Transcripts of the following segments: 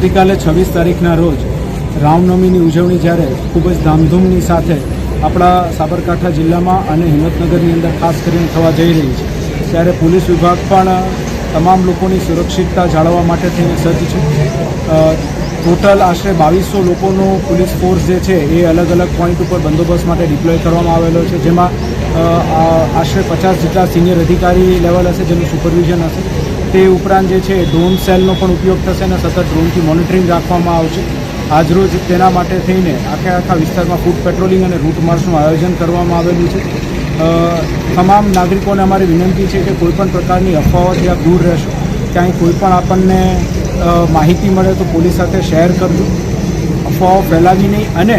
આવતીકાલે 26 તારીખના રોજ રામનવમીની ઉજવણી જ્યારે ખૂબ જ ધામધૂમની સાથે આપણા સાબરકાંઠા જિલ્લામાં અને હિંમતનગરની અંદર ખાસ કરીને થવા જઈ રહી છે, ત્યારે પોલીસ વિભાગ પણ તમામ લોકોની સુરક્ષિતતા જાળવવા માટે થઈને સજ્જ છે. ટોટલ આશરે 2200 લોકોનો પોલીસ ફોર્સ જે છે એ અલગ અલગ પોઈન્ટ ઉપર બંદોબસ્ત માટે ડિપ્લોય કરવામાં આવેલો છે, જેમાં આશરે 50 જેટલા સિનિયર અધિકારી લેવલ હશે જેનું સુપરવિઝન હશે. તે ઉપરાંત જે છે ડ્રોન સેલનો પણ ઉપયોગ થશે અને સતત ડ્રોનથી મોનિટરિંગ રાખવામાં આવશે. આજરોજ તેના માટે થઈને આખા વિસ્તારમાં ફૂટ પેટ્રોલિંગ અને રૂટ માર્ચનું આયોજન કરવામાં આવેલું છે. તમામ નાગરિકોને અમારી વિનંતી છે કે કોઈપણ પ્રકારની અફવાઓથી આપ દૂર રહેશો. ક્યાંય કોઈપણ આપણને માહિતી મળે તો પોલીસ સાથે શેર કરજો, અફવાઓ ફેલાવી નહીં. અને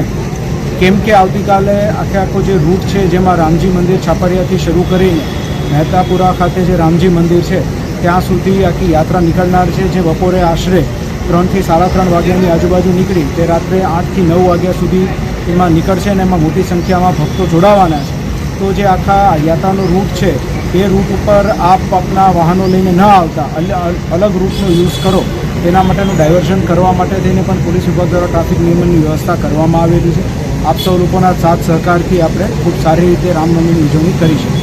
કેમ કે આવતીકાલે આખો જે રૂટ છે જેમાં રામજી મંદિર છાપરિયાથી શરૂ કરીને મહેતાપુરા ખાતે જે રામજી મંદિર છે ત્યાં સુધી આખી યાત્રા નીકળનાર છે, જે બપોરે આશરે 3 થી 3:30 વાગ્યાની આજુબાજુ નીકળી તે રાત્રે 8 થી 9 વાગ્યા સુધી એમાં નીકળશે અને એમાં મોટી સંખ્યામાં ભક્તો જોડાવાના છે. તો જે આખા યાત્રાનો રૂટ છે એ રૂટ ઉપર આપ આપના વાહનો લઈને ન આવતા અલગ રૂટનો યુઝ કરો, તેના માટેનું ડાયવર્ઝન કરવા માટે થઈને પણ પોલીસ વિભાગ દ્વારા ટ્રાફિક નિયમનની વ્યવસ્થા કરવામાં આવેલી છે. આપ સૌ લોકોના સાથ સહકારથી આપણે ખૂબ સારી રીતે રામનવમીની ઉજવણી કરી શકીએ.